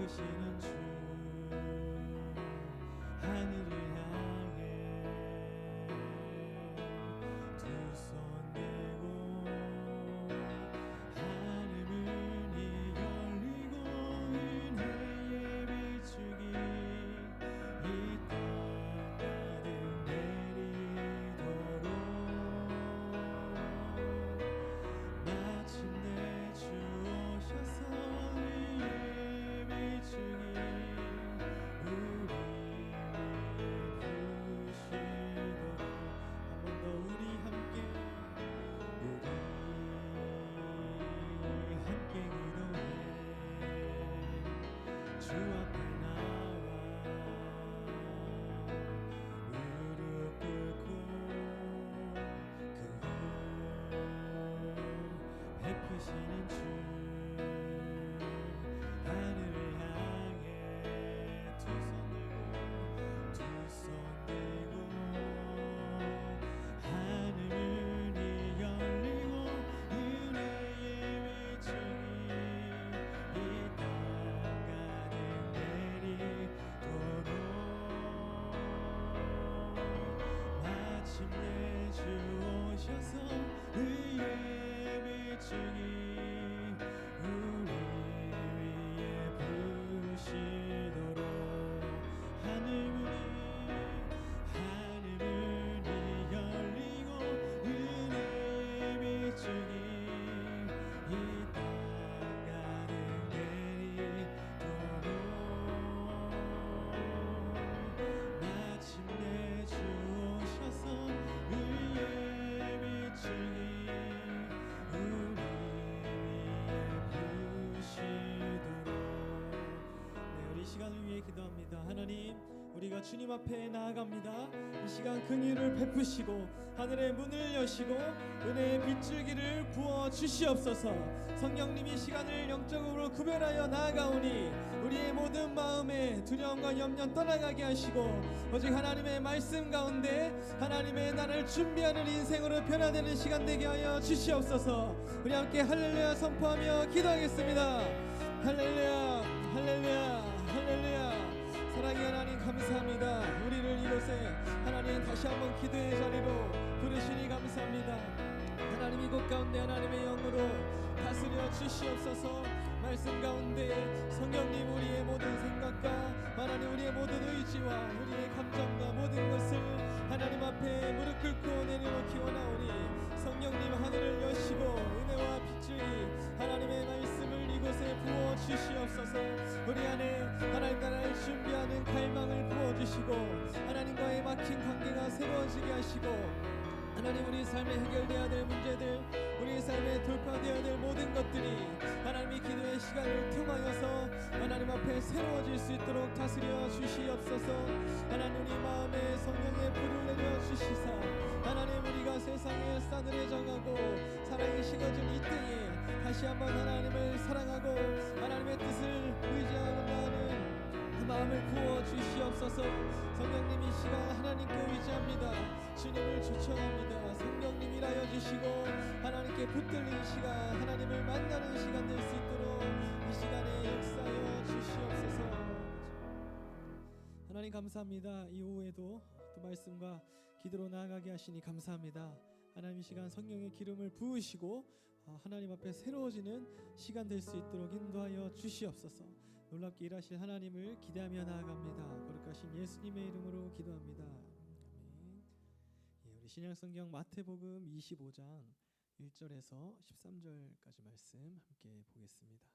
베푸시는 주 하늘을 향해 두 손 들고 하늘 문이 열리고 은혜의 비추기 이 땅 가득 내리도록 마침내 주 오셔서 의의 비추기 우리 위에 부시도록 한 번 더 우리 함께 기도해 주 앞에 나와 무릎 꿇고 그 베푸시는 주 하늘을 향해 두 손 들고 하늘 문이 열리고 은혜의 비추기 이 땅 가득 내리도록 마침내 주 오셔서 의의 비추기 우리 위에 부시도록 하늘 문이 열리고 은혜의 비추기 이 땅 가득 내리도록 마침내 주 오셔서 의의 비추기 우리 위에 부시도록 네, 우리 시간을 위해 기도합니다. 하나님, 우리가 주님 앞에 나아갑니다. 이 시간 긍휼을 베푸시고 하늘의 문을 여시고 은혜의 빗줄기를 부어 주시옵소서. 성령님이 시간을 영적으로 구별하여 나아가오니 우리의 모든 마음에 두려움과 염려 떠나가게 하시고 오직 하나님의 말씀 가운데 하나님의 나라를 준비하는 인생으로 변화되는 시간 되게 하여 주시옵소서. 우리 함께 할렐루야 선포하며 기도하겠습니다. 할렐루야 할렐루야 할렐루야. 사랑의 하나님 감사합니다. 우리를 이곳에 하나님 다시 한번 기도의 자리로 부르시니 감사합니다. 하나님 이곳 가운데 하나님의 영으로 다스려 주시옵소서. 말씀 가운데 성령님 우리의 모든 생각과 하나님 우리의 모든 의지와 우리의 감정과 모든 것을 하나님 앞에 무릎 꿇고 내려놓기 원하오니 성령님 하늘을 여시고 은혜와 빛이 하나님의 말씀을 이곳에 부어 주시옵소서. 우리 안에 하나님 나라를 준비하는 갈망을 부어 주시고 하나님과의 막힌 관계가 새로워지게 하시고 하나님 우리 삶에 해결되어야 될 문제들 우리 삶에 돌파되어야 될 모든 것들이 하나님의 기도의 시간을 통하여서 하나님 앞에 새로워질 수 있도록 다스려 주시옵소서. 하나님 우리 마음에 성령의 불을 내려 주시사 하나님 우리가 세상에 싸늘해 정하고 사랑이 식어진 이 때에 다시 한번 하나님을 사랑하고 하나님의 뜻을 의지하는 그 마음을 부어 주시옵소서. 성령님 이 시간 하나님께 의지합니다. 주님을 초청합니다. 성령님 일하여 주시고 하나님께 붙들린 시간 하나님을 만나는 시간 될 수 있도록 이 시간에 역사하여 주시옵소서. 하나님 감사합니다. 이 오후에도 또 말씀과 기도로 나아가게 하시니 감사합니다. 하나님 이 시간 성령의 기름을 부으시고 하나님 앞에 새로워지는 시간 될 수 있도록 인도하여 주시옵소서. 놀랍게 일하실 하나님을 기대하며 나아갑니다. 거룩하신 예수님의 이름으로 기도합니다. 아멘. 예, 우리 신약성경 마태복음 25장 1절에서 13절까지 말씀 함께 보겠습니다.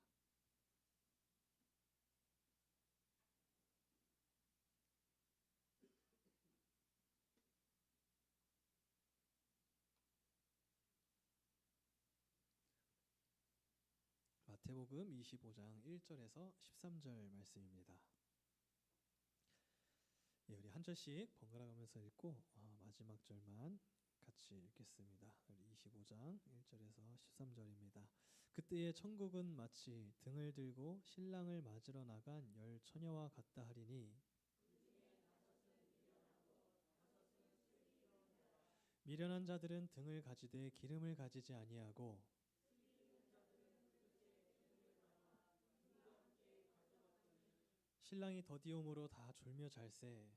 마태복음 25장 1절에서 13절 말씀입니다. 예, 우리 한 절씩 번갈아 가면서 읽고 마지막 절만 같이 읽겠습니다. 우리 25장 1절에서 13절입니다. 그때의 천국은 마치 등을 들고 신랑을 맞으러 나간 열 처녀와 같다 하리니 미련한 자들은 등을 가지되 기름을 가지지 아니하고 신랑이 더디옴으로 다 졸며 잘세.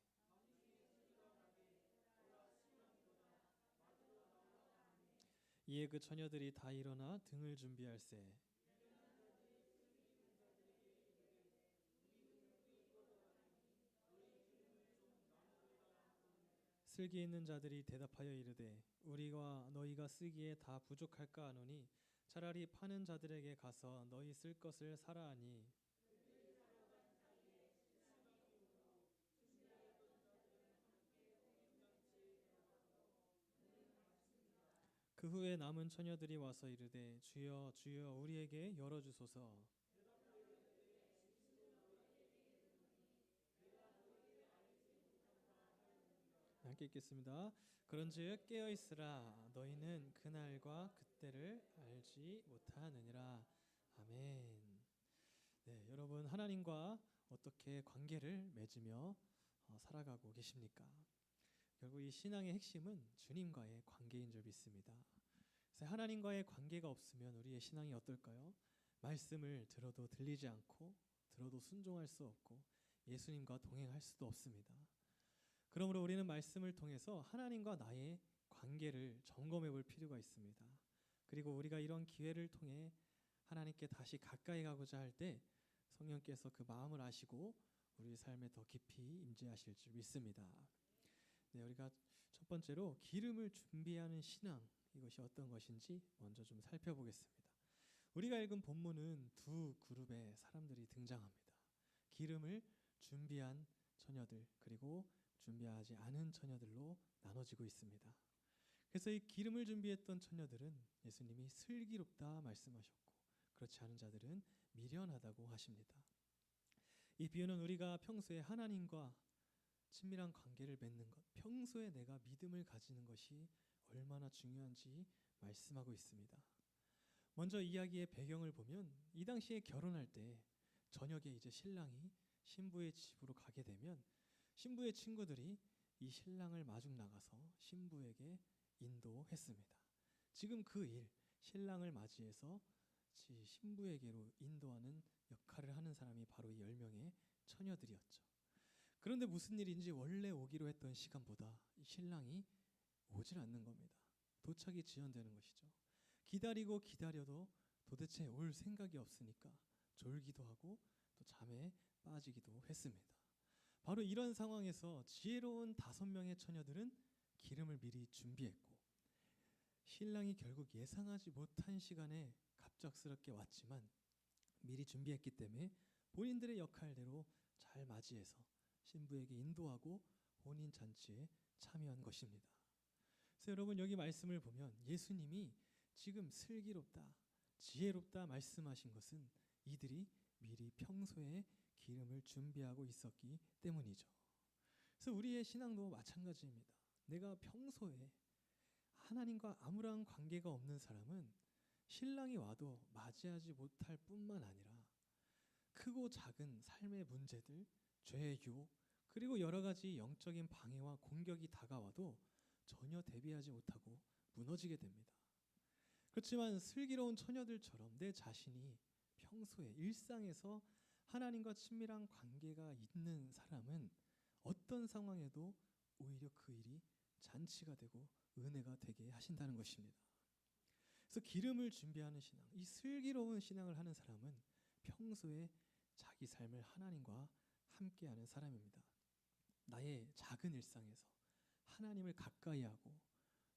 이에 그 처녀들이 다 일어나 등을 준비할세. 슬기 있는 자들이 대답하여 이르되 우리가 너희가 쓰기에 다 부족할까 하노니 차라리 파는 자들에게 가서 너희 쓸 것을 사라 하니. 그 후에 남은 처녀들이 와서 이르되 주여 주여 우리에게 열어주소서. 함께 읽겠습니다. 그런즉 깨어 있으라 너희는 그날과 그때를 알지 못하느니라. 아멘. 네, 여러분 하나님과 어떻게 관계를 맺으며 살아가고 계십니까? 결국 이 신앙의 핵심은 주님과의 관계인 줄 믿습니다. 그래서 하나님과의 관계가 없으면 우리의 신앙이 어떨까요? 말씀을 들어도 들리지 않고 들어도 순종할 수 없고 예수님과 동행할 수도 없습니다. 그러므로 우리는 말씀을 통해서 하나님과 나의 관계를 점검해 볼 필요가 있습니다. 그리고 우리가 이런 기회를 통해 하나님께 다시 가까이 가고자 할 때 성령께서 그 마음을 아시고 우리 삶에 더 깊이 임재하실 줄 믿습니다. 네, 우리가 첫 번째로 기름을 준비하는 신앙, 이것이 어떤 것인지 먼저 좀 살펴보겠습니다. 우리가 읽은 본문은 두 그룹의 사람들이 등장합니다. 기름을 준비한 처녀들 그리고 준비하지 않은 처녀들로 나눠지고 있습니다. 그래서 이 기름을 준비했던 처녀들은 예수님이 슬기롭다 말씀하셨고 그렇지 않은 자들은 미련하다고 하십니다. 이 비유는 우리가 평소에 하나님과 친밀한 관계를 맺는 것, 평소에 내가 믿음을 가지는 것이 얼마나 중요한지 말씀하고 있습니다. 먼저 이야기의 배경을 보면 이 당시에 결혼할 때 저녁에 이제 신랑이 신부의 집으로 가게 되면 신부의 친구들이 이 신랑을 마중 나가서 신부에게 인도했습니다. 지금 그 일, 신랑을 맞이해서 신부에게로 인도하는 역할을 하는 사람이 바로 이 10명의 처녀들이었죠. 그런데 무슨 일인지 원래 오기로 했던 시간보다 신랑이 오질 않는 겁니다. 도착이 지연되는 것이죠. 기다리고 기다려도 도대체 올 생각이 없으니까 졸기도 하고 또 잠에 빠지기도 했습니다. 바로 이런 상황에서 지혜로운 5명의 처녀들은 기름을 미리 준비했고 신랑이 결국 예상하지 못한 시간에 갑작스럽게 왔지만 미리 준비했기 때문에 본인들의 역할대로 잘 맞이해서 신부에게 인도하고 혼인 잔치에 참여한 것입니다. 그래서 여러분 여기 말씀을 보면 예수님이 지금 슬기롭다, 지혜롭다 말씀하신 것은 이들이 미리 평소에 기름을 준비하고 있었기 때문이죠. 그래서 우리의 신앙도 마찬가지입니다. 내가 평소에 하나님과 아무런 관계가 없는 사람은 신랑이 와도 맞이하지 못할 뿐만 아니라 크고 작은 삶의 문제들, 죄의 유혹, 그리고 여러 가지 영적인 방해와 공격이 다가와도 전혀 대비하지 못하고 무너지게 됩니다. 그렇지만 슬기로운 처녀들처럼 내 자신이 평소에 일상에서 하나님과 친밀한 관계가 있는 사람은 어떤 상황에도 오히려 그 일이 잔치가 되고 은혜가 되게 하신다는 것입니다. 그래서 기름을 준비하는 신앙, 이 슬기로운 신앙을 하는 사람은 평소에 자기 삶을 하나님과 함께하는 사람입니다. 나의 작은 일상에서 하나님을 가까이 하고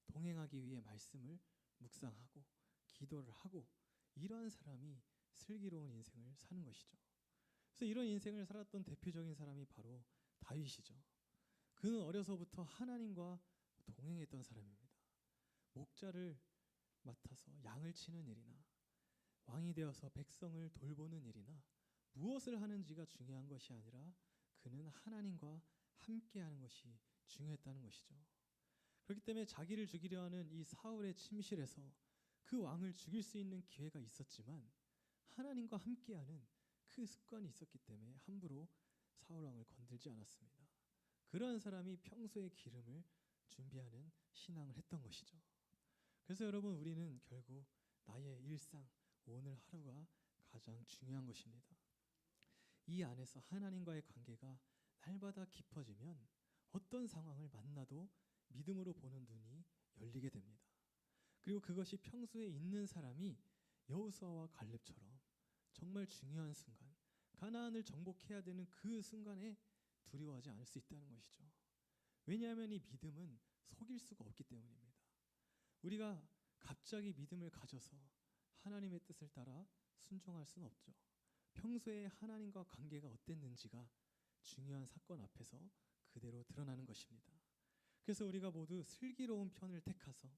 동행하기 위해 말씀을 묵상하고 기도를 하고 이러한 사람이 슬기로운 인생을 사는 것이죠. 그래서 이런 인생을 살았던 대표적인 사람이 바로 다윗이죠. 그는 어려서부터 하나님과 동행했던 사람입니다. 목자를 맡아서 양을 치는 일이나 왕이 되어서 백성을 돌보는 일이나 무엇을 하는지가 중요한 것이 아니라 그는 하나님과 함께하는 것이 중요했다는 것이죠. 그렇기 때문에 자기를 죽이려 하는 이 사울의 침실에서 그 왕을 죽일 수 있는 기회가 있었지만 하나님과 함께하는 그 습관이 있었기 때문에 함부로 사울 왕을 건들지 않았습니다. 그러한 사람이 평소에 기름을 준비하는 신앙을 했던 것이죠. 그래서 여러분 우리는 결국 나의 일상 오늘 하루가 가장 중요한 것입니다. 이 안에서 하나님과의 관계가 날마다 깊어지면 어떤 상황을 만나도 믿음으로 보는 눈이 열리게 됩니다. 그리고 그것이 평소에 있는 사람이 여호수아와 갈렙처럼 정말 중요한 순간, 가나안을 정복해야 되는 그 순간에 두려워하지 않을 수 있다는 것이죠. 왜냐하면 이 믿음은 속일 수가 없기 때문입니다. 우리가 갑자기 믿음을 가져서 하나님의 뜻을 따라 순종할 수는 없죠. 평소에 하나님과 관계가 어땠는지가 중요한 사건 앞에서 그대로 드러나는 것입니다. 그래서 우리가 모두 슬기로운 편을 택해서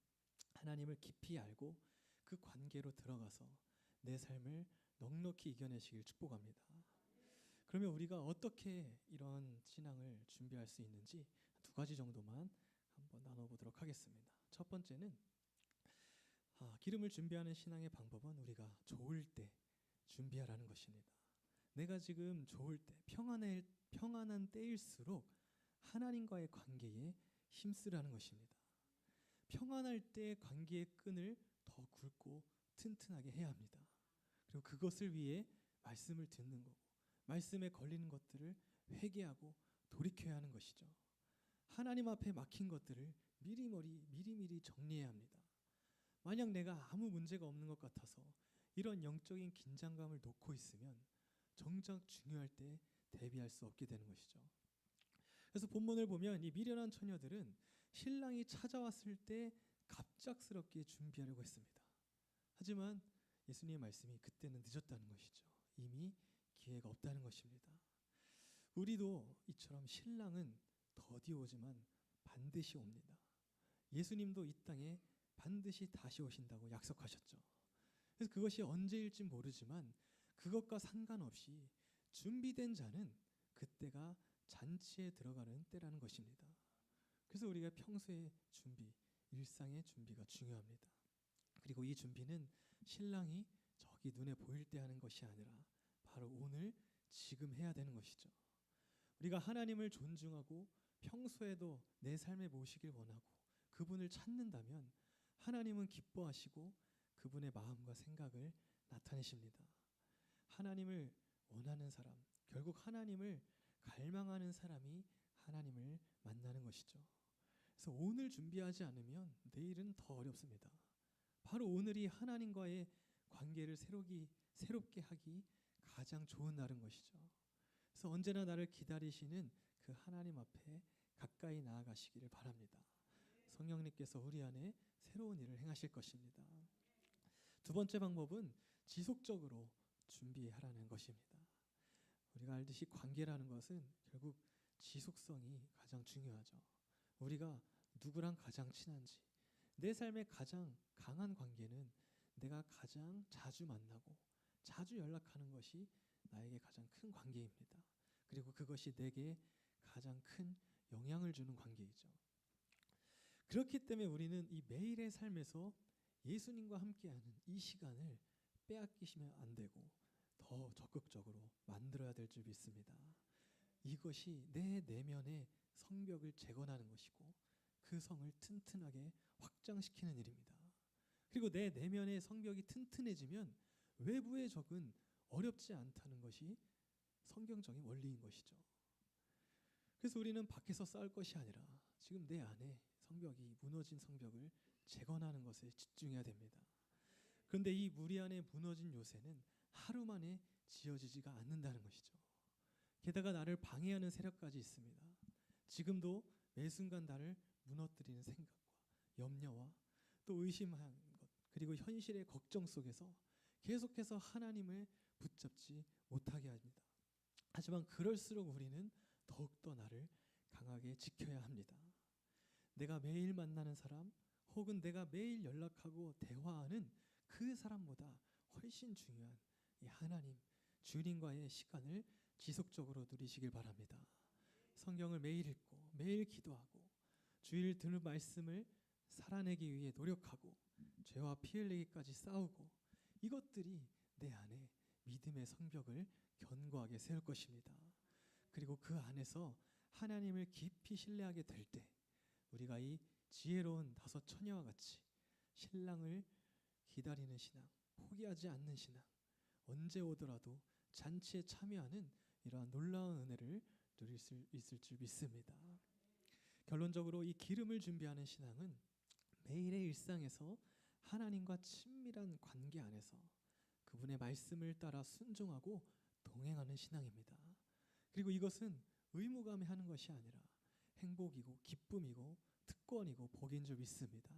하나님을 깊이 알고 그 관계로 들어가서 내 삶을 넉넉히 이겨내시길 축복합니다. 그러면 우리가 어떻게 이런 신앙을 준비할 수 있는지 두 가지 정도만 한번 나눠보도록 하겠습니다. 첫 번째는 기름을 준비하는 신앙의 방법은 우리가 좋을 때 준비하라는 것입니다. 내가 지금 좋을 때 평안한 때일수록 하나님과의 관계에 힘쓰라는 것입니다. 평안할 때 관계의 끈을 더 굵고 튼튼하게 해야 합니다. 그리고 그것을 위해 말씀을 듣는 거고 말씀에 걸리는 것들을 회개하고 돌이켜야 하는 것이죠. 하나님 앞에 막힌 것들을 미리미리 정리해야 합니다. 만약 내가 아무 문제가 없는 것 같아서 이런 영적인 긴장감을 놓고 있으면 정작 중요할 때 대비할 수 없게 되는 것이죠. 그래서 본문을 보면 이 미련한 처녀들은 신랑이 찾아왔을 때 갑작스럽게 준비하려고 했습니다. 하지만 예수님의 말씀이 그때는 늦었다는 것이죠. 이미 기회가 없다는 것입니다. 우리도 이처럼 신랑은 더디 오지만 반드시 옵니다. 예수님도 이 땅에 반드시 다시 오신다고 약속하셨죠. 그래서 그것이 언제일지 모르지만 그것과 상관없이 준비된 자는 그때가 잔치에 들어가는 때라는 것입니다. 그래서 우리가 평소의 준비, 일상의 준비가 중요합니다. 그리고 이 준비는 신랑이 저기 눈에 보일 때 하는 것이 아니라 바로 오늘 지금 해야 되는 것이죠. 우리가 하나님을 존중하고 평소에도 내 삶에 모시길 원하고 그분을 찾는다면 하나님은 기뻐하시고 그분의 마음과 생각을 나타내십니다. 하나님을 원하는 사람, 결국 하나님을 갈망하는 사람이 하나님을 만나는 것이죠. 그래서 오늘 준비하지 않으면 내일은 더 어렵습니다. 바로 오늘이 하나님과의 관계를 새롭게 하기 가장 좋은 날인 것이죠. 그래서 언제나 나를 기다리시는 그 하나님 앞에 가까이 나아가시기를 바랍니다. 성령님께서 우리 안에 새로운 일을 행하실 것입니다. 두 번째 방법은 지속적으로 준비하라는 것입니다. 우리가 알듯이 관계라는 것은 결국 지속성이 가장 중요하죠. 우리가 누구랑 가장 친한지, 내 삶의 가장 강한 관계는 내가 가장 자주 만나고 자주 연락하는 것이 나에게 가장 큰 관계입니다. 그리고 그것이 내게 가장 큰 영향을 주는 관계이죠. 그렇기 때문에 우리는 이 매일의 삶에서 예수님과 함께하는 이 시간을 빼앗기시면 안 되고 더 적극적으로 만들어야 될 줄 믿습니다. 이것이 내 내면의 성벽을 재건하는 것이고 그 성을 튼튼하게 확장시키는 일입니다. 그리고 내 내면의 성벽이 튼튼해지면 외부의 적은 어렵지 않다는 것이 성경적인 원리인 것이죠. 그래서 우리는 밖에서 싸울 것이 아니라 지금 내 안에 성벽이 무너진 성벽을 재건하는 것에 집중해야 됩니다. 그런데 이 우리 안에 무너진 요새는 하루 만에 지어지지가 않는다는 것이죠. 게다가 나를 방해하는 세력까지 있습니다. 지금도 매 순간 나를 무너뜨리는 생각과 염려와 또 의심한 것 그리고 현실의 걱정 속에서 계속해서 하나님을 붙잡지 못하게 합니다. 하지만 그럴수록 우리는 더욱더 나를 강하게 지켜야 합니다. 내가 매일 만나는 사람 혹은 내가 매일 연락하고 대화하는 그 사람보다 훨씬 중요한 이 하나님 주님과의 시간을 지속적으로 누리시길 바랍니다. 성경을 매일 읽고 매일 기도하고 주일 들은 말씀을 살아내기 위해 노력하고 죄와 피 흘리기까지 싸우고 이것들이 내 안에 믿음의 성벽을 견고하게 세울 것입니다. 그리고 그 안에서 하나님을 깊이 신뢰하게 될 때 우리가 이 지혜로운 다섯 처녀와 같이 신랑을 기다리는 신앙, 포기하지 않는 신앙, 언제 오더라도 잔치에 참여하는 이러한 놀라운 은혜를 누릴 수 있을 줄 믿습니다. 결론적으로 이 기름을 준비하는 신앙은 매일의 일상에서 하나님과 친밀한 관계 안에서 그분의 말씀을 따라 순종하고 동행하는 신앙입니다. 그리고 이것은 의무감에 하는 것이 아니라 행복이고 기쁨이고 특권이고 복인 줄 믿습니다.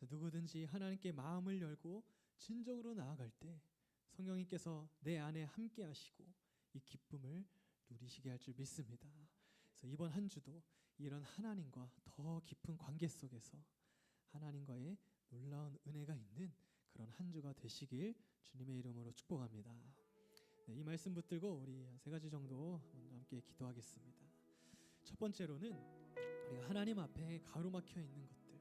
누구든지 하나님께 마음을 열고 진정으로 나아갈 때 성령님께서 내 안에 함께 하시고 이 기쁨을 누리시게 할 줄 믿습니다. 그래서 이번 한 주도 이런 하나님과 더 깊은 관계 속에서 하나님과의 놀라운 은혜가 있는 그런 한 주가 되시길 주님의 이름으로 축복합니다. 이 말씀 붙들고 우리 세 가지 정도 함께 기도하겠습니다. 첫 번째로는 우리가 하나님 앞에 가로막혀 있는 것들,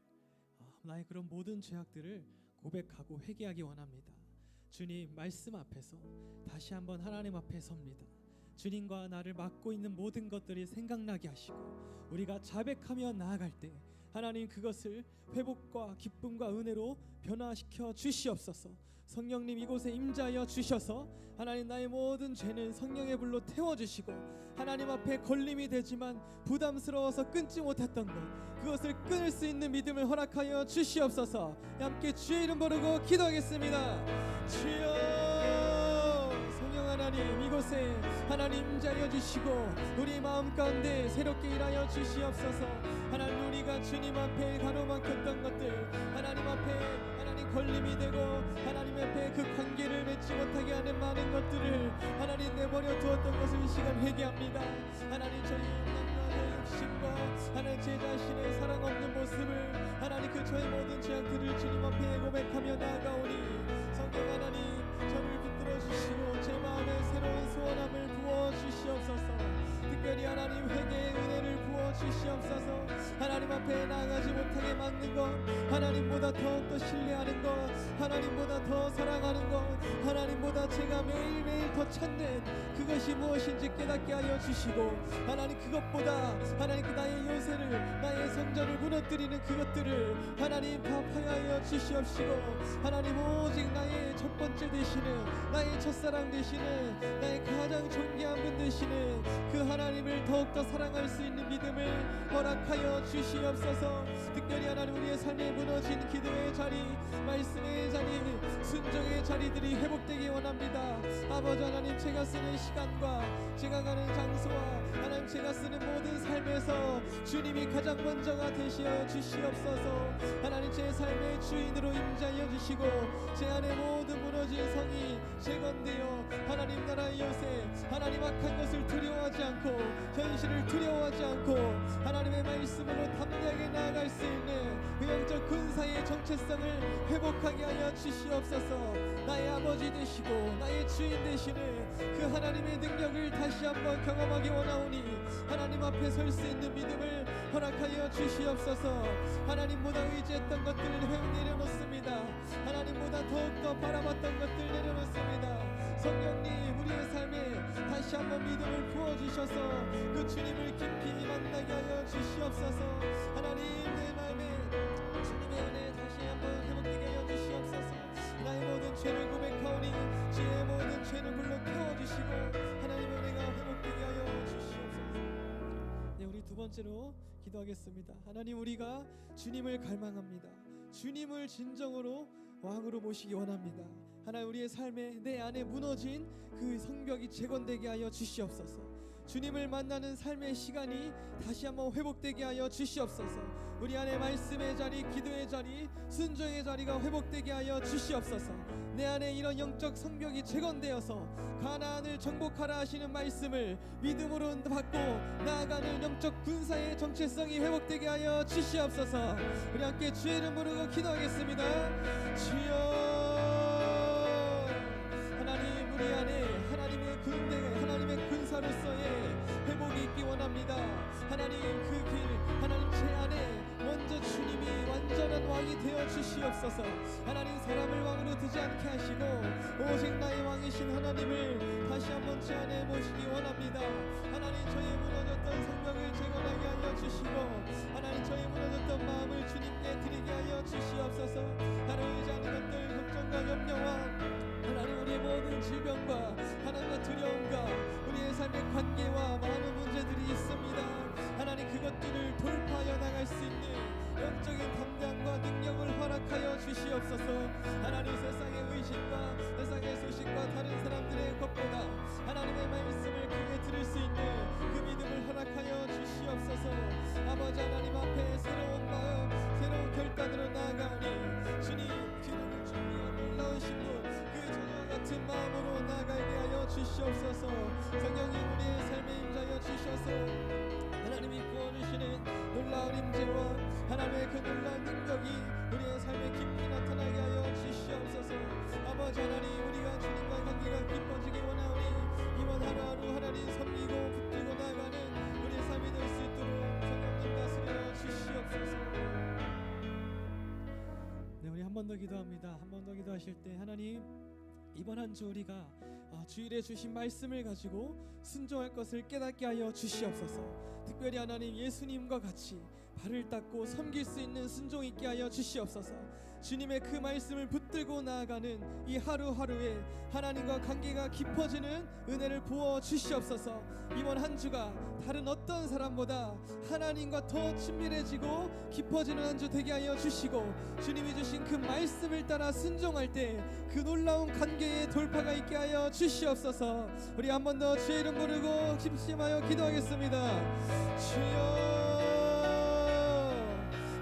나의 그런 모든 죄악들을 고백하고 회개하기 원합니다. 주님 말씀 앞에서 다시 한번 하나님 앞에 섭니다. 주님과 나를 막고 있는 모든 것들이 생각나게 하시고 우리가 자백하며 나아갈 때 하나님 그것을 회복과 기쁨과 은혜로 변화시켜 주시옵소서. 성령님 이곳에 임재하여 주셔서 하나님 나의 모든 죄는 성령의 불로 태워주시고 하나님 앞에 걸림이 되지만 부담스러워서 끊지 못했던 것 그것을 끊을 수 있는 믿음을 허락하여 주시옵소서. 함께 주의 이름 부르고 기도하겠습니다. 주여 성령 하나님 이곳에 하나님 임재하여 주시고 우리 마음 가운데 새롭게 일하여 주시옵소서. 하나님 우리가 주님 앞에 가로막혔던 것들 하나님 앞에 걸림이 되고 하나님 앞에 그 관계를 맺지 못하게 하는 많은 것들을 하나님 내버려 두었던 것을 이 시간 회개합니다. 하나님 저희 인간의 욕심과 하나님 제 자신의 사랑 없는 모습을 하나님 그 저의 모든 죄악들을 주님 앞에 고백하며 나아가오니 성령 하나님 저를 붙들어 주시고 제 마음에 새로운 소원함을 부어 주시옵소서. 특별히 하나님 회개의 은혜를 부어 주시옵소서. 하나님 앞에 나아가지 못하게 막는 것 하나님보다 더욱더 신뢰하는 것 하나님보다 더 사랑하는 것 하나님보다 제가 매일매일 더 찾는 그것이 무엇인지 깨닫게 하여 주시고 하나님 그것보다 하나님 그 나의 요새를 나의 성전을 무너뜨리는 그것들을 하나님 파하여 주시옵시고 하나님 오직 나의 첫 번째 되시는 나의 첫사랑 되시는 나의 가장 존귀한 분 되시는 그 하나님을 더욱더 사랑할 수 있는 믿음을 허락하여 주시옵소서. 특별히 하나님 우리의 삶에 무너진 기도의 자리 말씀의 자리 순종의 자리들이 회복되기 원합니다. 아버지 하나님 제가 쓰는 시간과 제가 가는 장소와 하나님 제가 쓰는 모든 삶에서 주님이 가장 먼저가 되시어 주시옵소서. 하나님 제 삶의 주인으로 임재하여 주시고 제 안에 모든 무너진 성이 재건되어 하나님 나라의 요새 하나님 악한 것을 두려워하지 않고 현실을 두려워하지 않고 하나님의 말씀으로 담대하게 나아갈 수 있는 그 영적 군사의 정체성을 회복하게 하여 주시옵소서. 나의 아버지 되시고 나의 주인 되시는 그 하나님의 능력을 다시 한번 경험하기 원하오니 하나님 앞에 설 수 있는 믿음을 허락하여 주시옵소서. 하나님보다 의지했던 것들을 내려놓습니다. 하나님보다 더욱더 바라봤던 것들 내려놓습니다. 성령님 우리의 삶에 다시 한번 믿음을 부어주셔서 그 주님을 깊이 만나게 하여 주시옵소서. 하나님 내 마음에 주님의 은혜 다시 한번 회복되게 하여 주시옵소서. 나의 모든 죄를 고백하오니 주의 모든 죄를 불러 태워주시고 하나님의 은혜가 회복되게 하여 주시옵소서. 네, 우리 두 번째로 기도하겠습니다. 하나님 우리가 주님을 갈망합니다. 주님을 진정으로 왕으로 모시기 원합니다. 하나님 우리의 삶에 내 안에 무너진 그 성벽이 재건되게 하여 주시옵소서. 주님을 만나는 삶의 시간이 다시 한번 회복되게 하여 주시옵소서. 우리 안에 말씀의 자리, 기도의 자리, 순종의 자리가 회복되게 하여 주시옵소서. 내 안에 이런 영적 성벽이 재건되어서 가나안을 정복하라 하시는 말씀을 믿음으로 받고 나아가는 영적 군사의 정체성이 회복되게 하여 주시옵소서. 우리 함께 주의 이름 부르고 기도하겠습니다. 주여 하나님 우리 안에 하나님의 군대 하나님의 군사로서의 회복이 있기 원합니다. 하나님 그 길 하나님 제 안에 먼저 주님이 완전한 왕이 되어 주시옵소서. 하나님 사람을 왕으로 두지 않게 하시고 오직 나의 왕이신 하나님을 다시 한번 제 안에 모시기 원합니다. 하나님 저의 무너졌던 성벽을 재건하게 하여 주시고 하나님 저의 무너졌던 마음을 주님께 드리게 하여 주시옵소서. 하나님 의지하는 것들 걱정과 염려와 하나님 우리의 모든 질병과 하나님과 두려움과 우리의 삶의 관계와 많은 문제들이 있습니다. 하나님 그것들을 돌파하여 나갈 수 있는 영적인 담당과 능력을 허락하여 주시옵소서. 하나님 세상의 의식과 세상의 소식과 다른 사람들의 것보다 하나님의 말씀을 크게 들을 수 있는 그 믿음을 허락하여 주시옵소서. 아버지 하나님 앞에 새로운 마음 새로운 결단으로 나아가오니 주님 기름을 준비한 놀라운 신분 그 전과 같은 마음으로 나아가게 하여 주시옵소서. 성령님 우리의 삶에 임하여 주셔서 하나님이 부어주시는 놀라운 임재와 하나님의 그 놀라운 능력이 우리의 삶에 깊이 나타나게 하여 주시옵소서. 아버지 하나님 우리가 주님과 관계가 깊어지기 원하오니 이번 하루하루 하나님 섬기고 붙들고 나아가는 우리의 삶이 될 수 있도록 성령님 다스려 주시옵소서. 네, 우리 한 번 더 기도합니다. 한 번 더 기도하실 때 하나님 이번 한 주 우리가 주일에 주신 말씀을 가지고 순종할 것을 깨닫게 하여 주시옵소서. 특별히 하나님 예수님과 같이 발을 닦고 섬길 수 있는 순종 있게 하여 주시옵소서. 주님의 그 말씀을 붙들고 나아가는 이 하루하루에 하나님과 관계가 깊어지는 은혜를 부어 주시옵소서. 이번 한 주가 다른 어떤 사람보다 하나님과 더 친밀해지고 깊어지는 한 주 되게 하여 주시고 주님이 주신 그 말씀을 따라 순종할 때 그 놀라운 관계의 돌파가 있게 하여 주시옵소서. 우리 한 번 더 주의 이름 부르고 심심하여 기도하겠습니다. 주여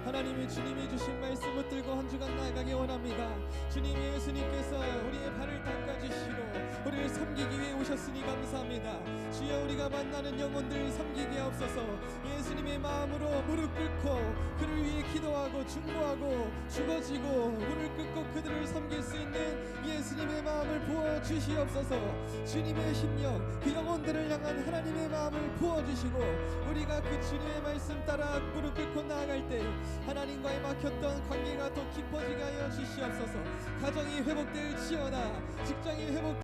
하나님이 주님이 주신 말씀 붙들고 한 주간 나아가기 원합니다. 주님 예수님께서 우리의 발을 닦아주시고 우리를 섬기기 위해 오셨으니 감사합니다. 주여 우리가 만나는 영혼들 섬기게 하옵소서. 예수님의 마음으로 무릎 꿇고 그를 위해 기도하고 중보하고 죽어지고 무릎 꿇고 그들을 섬길 수 있는 예수님의 마음을 부어주시옵소서. 주님의 심령 그 영혼들을 향한 하나님의 마음을 부어주시고 우리가 그 주님의 말씀 따라 무릎 꿇고 나아갈 때 하나님과의 막혔던 관계가 더 깊어지게 하여 주시옵소서. 가정이 회복될지어다 직장이 회복